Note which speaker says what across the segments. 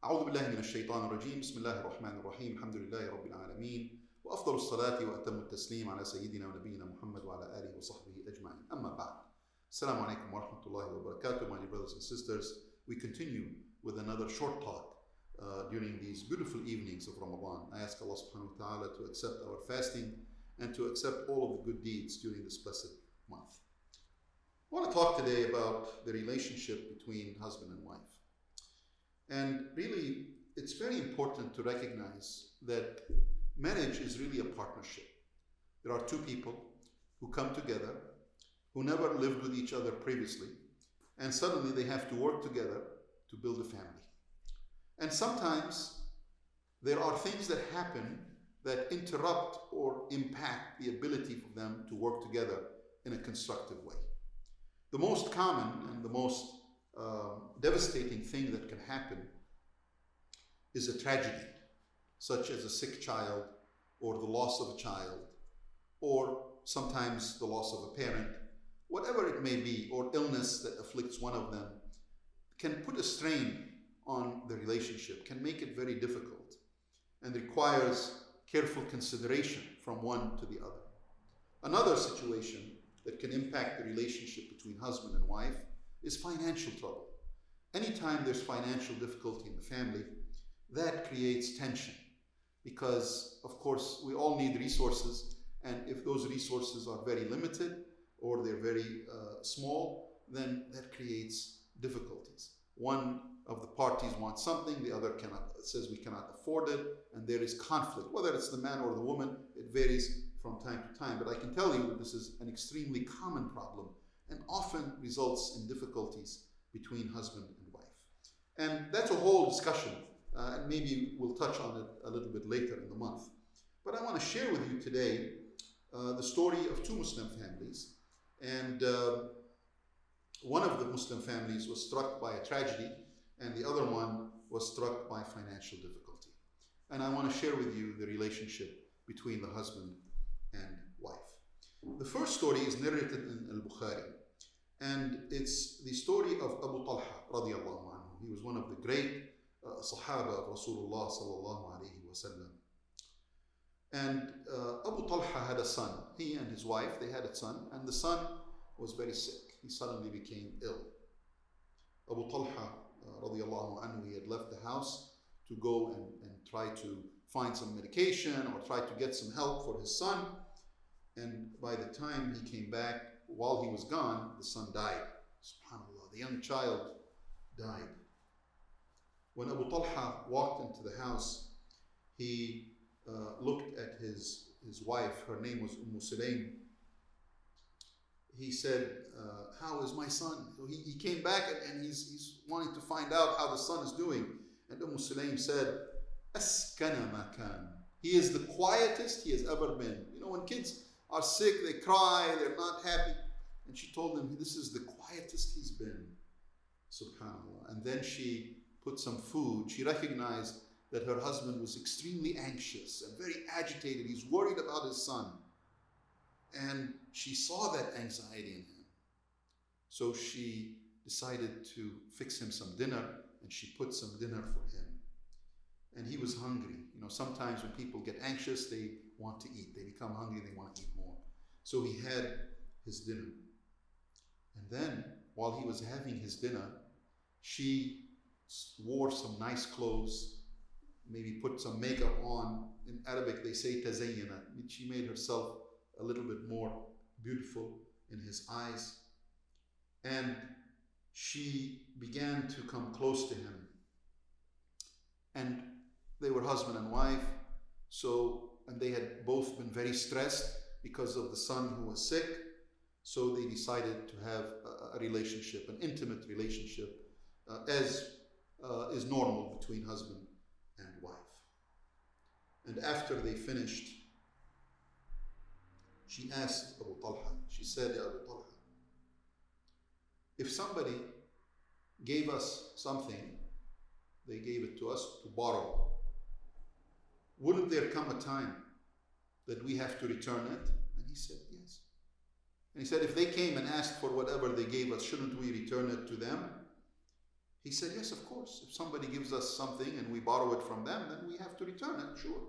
Speaker 1: أعوذ بالله من الشيطان الرجيم بسم الله الرحمن الرحيم الحمد لله رب العالمين وأفضل الصلاة وأتم التسليم على سيدنا ونبينا محمد وعلى آله وصحبه أجمعين أما بعد Assalamu alaikum wa rahmatullahi wa barakatuh, my dear brothers and sisters. We continue with another short talk during these beautiful evenings of Ramadan. I ask Allah subhanahu wa ta'ala to accept our fasting and to accept all of the good deeds during this blessed month. I want to talk today about the relationship between husband and wife. And really, it's very important to recognize that marriage is really a partnership. There are two people who come together, who never lived with each other previously, and suddenly they have to work together to build a family. And sometimes there are things that happen that interrupt or impact the ability for them to work together in a constructive way. The most common and the most devastating thing that can happen is a tragedy, such as a sick child, or the loss of a child, or sometimes the loss of a parent, whatever it may be, or illness that afflicts one of them, can put a strain on the relationship, can make it very difficult, and requires careful consideration from one to the other. Another situation that can impact the relationship between husband and wife is financial trouble. Anytime there's financial difficulty in the family, that creates tension because, of course, we all need resources, and if those resources are very limited or they're very small, then that creates difficulties. One of the parties wants something, the other says we cannot afford it, and there is conflict. Whether it's the man or the woman, it varies from time to time, but I can tell you that this is an extremely common problem and often results in difficulties between husband and wife. And that's a whole discussion, and maybe we'll touch on it a little bit later in the month. But I want to share with you today the story of two Muslim families, and one of the Muslim families was struck by a tragedy, and the other one was struck by financial difficulty. And I want to share with you the relationship between the husband and wife. The first story is narrated in Al-Bukhari, and it's the story of Abu Talha radiallahu anhu. He was one of the great Sahaba of Rasulullah sallallahu alayhi wa sallam. And Abu Talha had a son. He and his wife, they had a son, and the son was very sick. He suddenly became ill. Abu Talha radiallahu anhu, he had left the house to go and try to find some medication or try to get some help for his son. And by the time he came back, while he was gone, the son died. SubhanAllah, the young child died. When Abu Talha walked into the house, he looked at his wife. Her name was Sulaym. He said, how is my son? So he came back and he's wanting to find out how the son is doing. And Sulaym said, Askana ma kan. He is the quietest he has ever been. You know, when kids are sick, they cry, they're not happy. And she told him, this is the quietest he's been. SubhanAllah. And then she put some food. She recognized that her husband was extremely anxious and very agitated. He's worried about his son. And she saw that anxiety in him. So she decided to fix him some dinner, and she put some dinner for him. And he was hungry. You know, sometimes when people get anxious, they want to eat. They become hungry, they want to eat more. So he had his dinner. And then, while he was having his dinner, she wore some nice clothes, maybe put some makeup on. In Arabic, they say tazayyana. She made herself a little bit more beautiful in his eyes. And she began to come close to him. And they were husband and wife, and they had both been very stressed because of the son who was sick. So they decided to have a relationship, an intimate relationship, as is normal between husband and wife. And after they finished, she asked Abu Talha, she said, Ya Abu Talha, if somebody gave us something, they gave it to us to borrow, wouldn't there come a time that we have to return it? And he said, yes. And he said, if they came and asked for whatever they gave us, shouldn't we return it to them? He said, yes, of course. If somebody gives us something and we borrow it from them, then we have to return it, sure.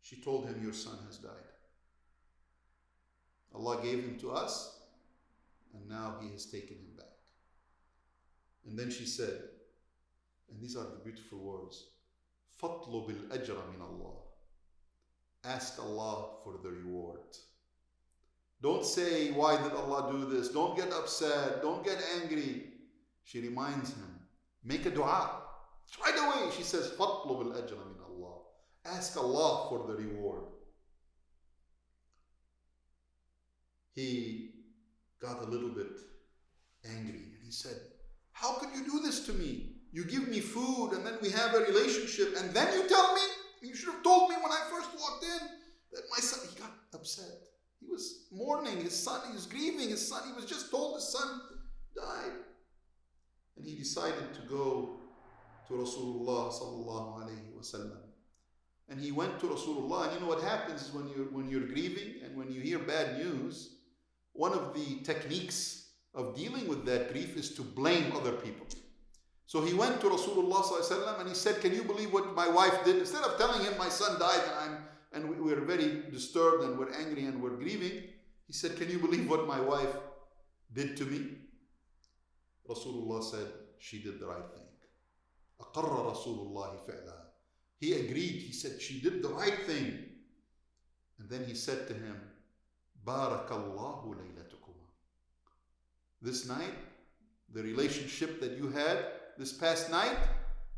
Speaker 1: She told him, your son has died. Allah gave him to us, and now He has taken him back. And then she said, and these are the beautiful words, فَاطْلُبِ الْأَجْرَ مِنَ اللَّهِ. Ask Allah for the reward. Don't say, why did Allah do this? Don't get upset. Don't get angry. She reminds him, make a dua. Right away, she says, فَاطْلُبِ الْأَجْرَ مِنَ اللَّهِ. Ask Allah for the reward. He got a little bit angry and he said, how could you do this to me? You give me food and then we have a relationship and then you tell me? You should have told me when I first walked in that my son, he got upset. He was mourning his son, he was grieving his son. He was just told his son died. And he decided to go to Rasulullah sallallahu alayhi wasallam. And he went to Rasulullah, and you know what happens is when you're grieving and when you hear bad news, one of the techniques of dealing with that grief is to blame other people. So he went to Rasulullah sallallahu alaihi wasallam and he said, can you believe what my wife did? Instead of telling him my son died and we're very disturbed and we're angry and we're grieving, he said, can you believe what my wife did to me? Rasulullah said, she did the right thing. أقر رسول الله فعلها. He agreed. He said, she did the right thing. And then he said to him, Barakallahu laylatukuma. This night, the relationship that you had this past night,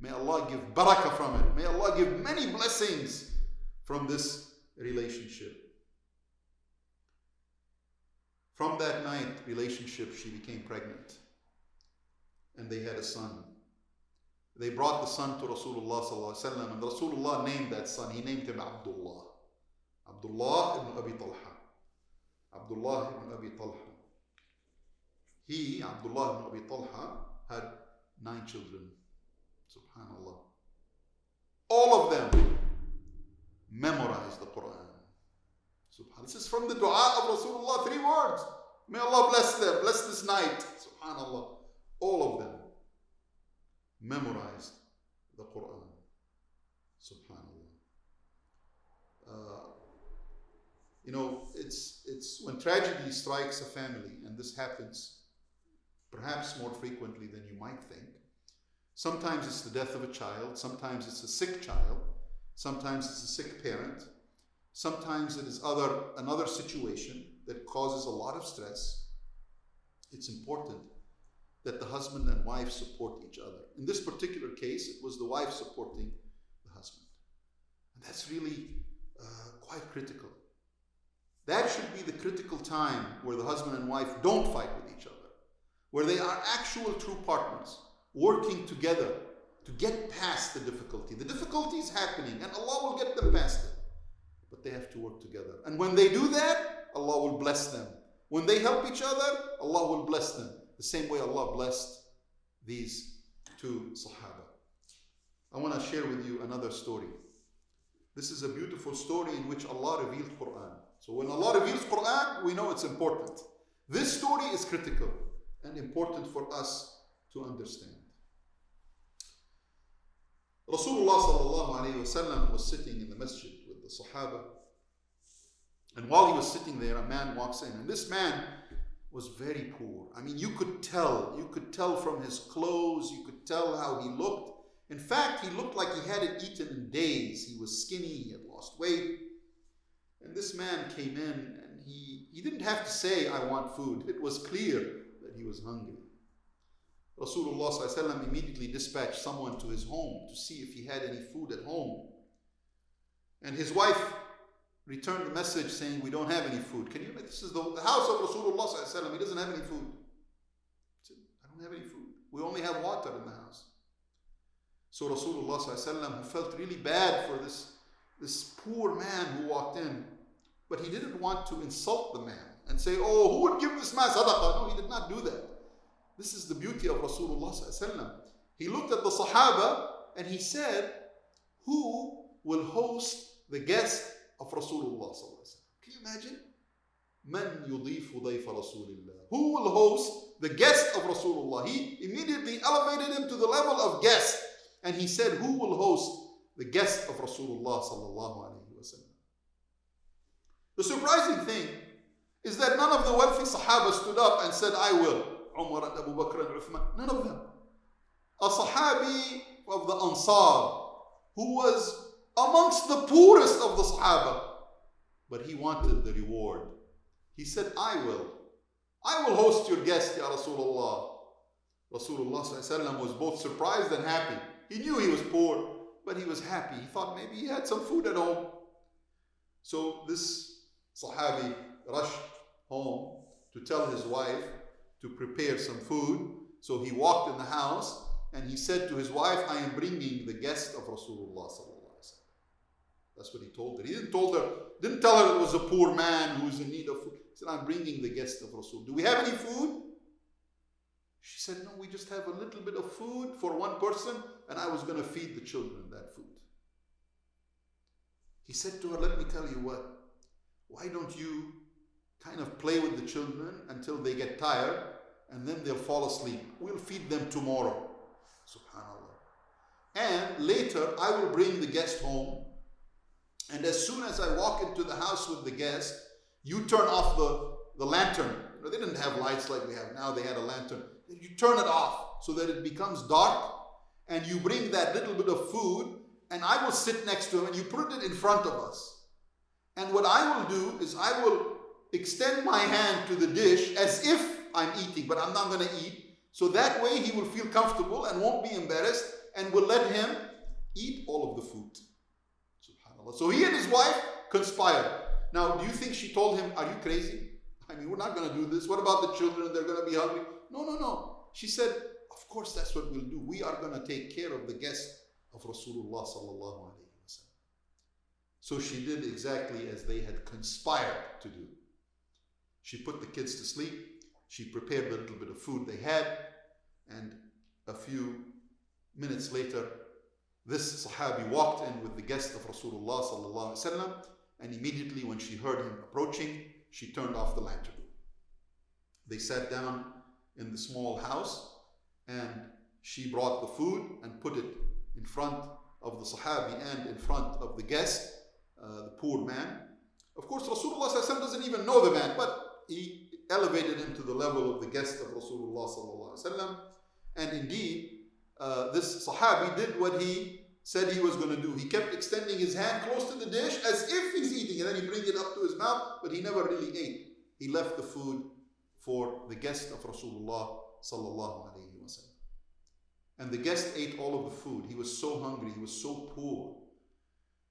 Speaker 1: may Allah give barakah from it. May Allah give many blessings from this relationship. From that night relationship, she became pregnant. And they had a son. They brought the son to Rasulullah sallallahu alaihi wasallam, and Rasulullah named that son. He named him Abdullah. Abdullah ibn Abi Talha. Abdullah ibn Abi Talha. He, Abdullah ibn Abi Talha, had 9 children. Subhanallah. All of them memorized the Quran. Subhanallah. This is from the dua of Rasulullah, 3 words. May Allah bless them, bless this night. Subhanallah. All of them memorized the Quran. Subhanallah. You know, it's when tragedy strikes a family, and this happens perhaps more frequently than you might think. Sometimes it's the death of a child, sometimes it's a sick child, sometimes it's a sick parent, sometimes it is another situation that causes a lot of stress. It's important that the husband and wife support each other. In this particular case, it was the wife supporting the husband. And that's really quite critical. That should be the critical time where the husband and wife don't fight with each other, where they are actual true partners, working together to get past the difficulty. The difficulty is happening and Allah will get them past it. But they have to work together. And when they do that, Allah will bless them. When they help each other, Allah will bless them. The same way Allah blessed these 2 Sahaba. I want to share with you another story. This is a beautiful story in which Allah revealed Quran. So when Allah reveals Quran, we know it's important. This story is critical and important for us to understand. Rasulullah sallallahu alayhi wasallam was sitting in the masjid with the Sahaba. And while he was sitting there, a man walks in. And this man was very poor. I mean, you could tell from his clothes, you could tell how he looked. In fact, he looked like he hadn't eaten in days. He was skinny, he had lost weight. And this man came in and he didn't have to say, I want food. It was clear that he was hungry. Rasulullah sallallahu alaihi wasallam immediately dispatched someone to his home to see if he had any food at home. And his wife returned the message saying, we don't have any food. Can you imagine? This is the house of Rasulullah sallallahu alaihi wasallam. He doesn't have any food. He said, I don't have any food. We only have water in the house. So Rasulullah sallallahu alaihi wasallam, who felt really bad for this poor man who walked in, but he didn't want to insult the man and say, oh, who would give this man sadaqah? No, he did not do that. This is the beauty of Rasulullah sallallahu alaihi wasallam. He looked at the Sahaba and he said, who will host the guest of Rasulullah sallallahu alaihi wasallam? Can you imagine? Man yudhifu dayfa Rasulillah. Who will host the guest of Rasulullah. He immediately elevated him to the level of guest. And he said, who will host the guest of Rasulullah sallallahu alayhi wa sallam? The surprising thing is that none of the wealthy Sahaba stood up and said, I will. Umar and Abu Bakr and Uthman, none of them. A Sahabi of the Ansar, who was amongst the poorest of the Sahaba, but he wanted the reward. He said, I will host your guest, Ya Rasulullah. Rasulullah ﷺ was both surprised and happy. He knew he was poor, but he was happy. He thought maybe he had some food at home. So this Sahabi rushed home to tell his wife to prepare some food. So he walked in the house and he said to his wife, I am bringing the guest of Rasulullah sallallahu alaihi wasallam. That's what he told her. He didn't tell her it was a poor man who was in need of food. He said, I'm bringing the guest of Rasul. Do we have any food? She said, no, we just have a little bit of food for one person, and I was going to feed the children that food. He said to her, let me tell you what, why don't you kind of play with the children until they get tired, and then they'll fall asleep. We'll feed them tomorrow. Subhanallah. And later, I will bring the guest home, and as soon as I walk into the house with the guest, you turn off the lantern. They didn't have lights like we have now. They had a lantern. You turn it off so that it becomes dark, and you bring that little bit of food, and I will sit next to him, and you put it in front of us. And what I will do is I will extend my hand to the dish as if I'm eating, but I'm not going to eat. So that way he will feel comfortable and won't be embarrassed, and we'll let him eat all of the food. SubhanAllah. So he and his wife conspired. Now, do you think she told him, are you crazy? I mean, we're not going to do this. What about the children? They're going to be hungry. No. She said, of course, that's what we'll do. We are going to take care of the guest of Rasulullah sallallahu alaihi wasallam. So she did exactly as they had conspired to do. She put the kids to sleep. She prepared the little bit of food they had. And a few minutes later, this Sahabi walked in with the guest of Rasulullah sallallahu alaihi wasallam. And immediately when she heard him approaching, she turned off the lantern. They sat down in the small house, and she brought the food and put it in front of the Sahabi and in front of the guest, the poor man. Of course, Rasulullah ﷺ doesn't even know the man, but he elevated him to the level of the guest of Rasulullah ﷺ. And indeed, this Sahabi did what he said he was going to do. He kept extending his hand close to the dish as if he's eating, and then he bring it up to his mouth, but he never really ate. He left the food for the guest of Rasulullah sallallahu alaihi wasallam. And the guest ate all of the food. He was so hungry, he was so poor,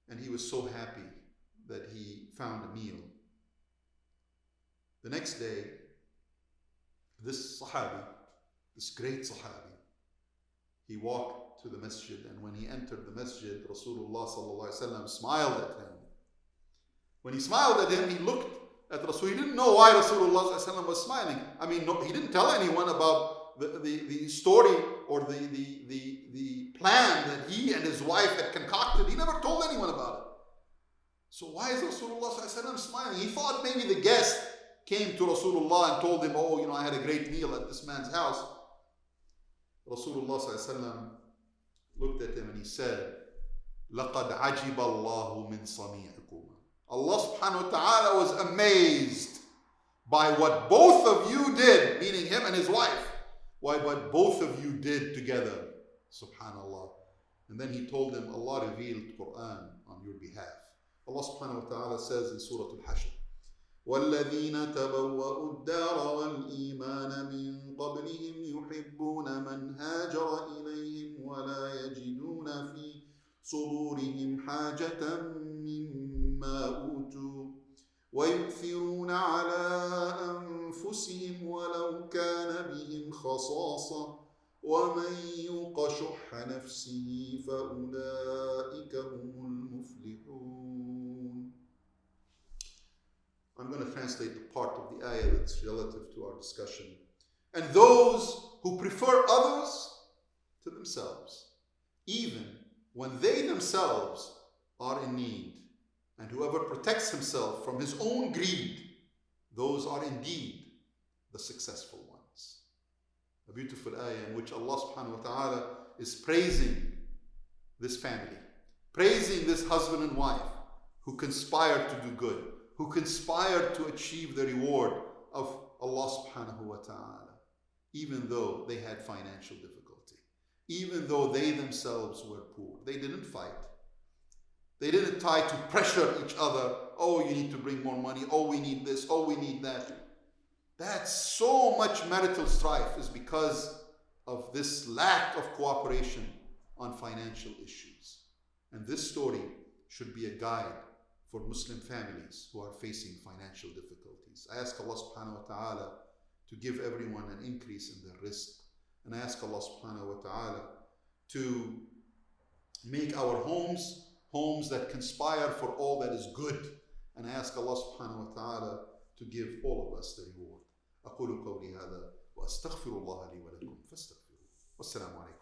Speaker 1: and he was so happy that he found a meal. The next day, this Sahabi, this great Sahabi, he walked to the masjid, and when he entered the masjid, Rasulullah sallallahu alaihi wasallam smiled at him. When he smiled at him, he looked at Rasul. He didn't know why Rasulullah sallallahu alaihi wasallam was smiling. I mean, no, he didn't tell anyone about the story or the plan that he and his wife had concocted. He never told anyone about it. So why is Rasulullah sallallahu alaihi wasallam smiling? He thought maybe the guest came to Rasulullah and told him, oh, I had a great meal at this man's house. Rasulullah sallallahu alaihi wasallam looked at him and he said, لَقَدْ عَجِبَ اللَّهُ مِنْ صَنِيعِكُمْ. Allah subhanahu wa ta'ala was amazed by what both of you did, meaning him and his wife, what both of you did together. Subhanallah. And then he told him, Allah revealed Quran on your behalf. Allah subhanahu wa ta'ala says in Surah Al-Hashr, وَالَّذِينَ تَبَوَّأُوا الدَّارَ وَالْإِيمَانَ مِنْ قَبْلِهِمْ يُحِبُّونَ مَنْ هَاجَرَ إِلَيْهِمْ وَلَا يَجِدُونَ فِي صُدُورِهِمْ حَاجَةً مِّمَّا أُوتُوا وَيُؤْثِرُونَ عَلَىٰ أَنفُسِهِمْ وَلَوْ كَانَ بِهِمْ خَصَاصَةٌ وَمَنْ يُوقَ شُحَّ نَفْسِهِ فَأُولَٰئِكَ هُمُ الْمُفْلِحُونَ. I'm going to translate the part of the ayah that's relative to our discussion. And those who prefer others to themselves, even when they themselves are in need, and whoever protects himself from his own greed, those are indeed the successful ones. a beautiful ayah in which Allah subhanahu wa ta'ala is praising this family, praising this husband and wife who conspired to do good, who conspired to achieve the reward of Allah subhanahu wa ta'ala, even though they had financial difficulty, even though they themselves were poor. They didn't fight. They didn't try to pressure each other. Oh, you need to bring more money. Oh, we need this. Oh, we need that. That's so much marital strife is because of this lack of cooperation on financial issues. And this story should be a guide for Muslim families who are facing financial difficulties. I ask Allah subhanahu wa ta'ala to give everyone an increase in their rizq. And I ask Allah subhanahu wa ta'ala to make our homes that conspire for all that is good. And I ask Allah subhanahu wa ta'ala to give all of us the reward. أقول قولي هذا وأستغفر الله لي ولكم فاستغفروه والسلام عليكم.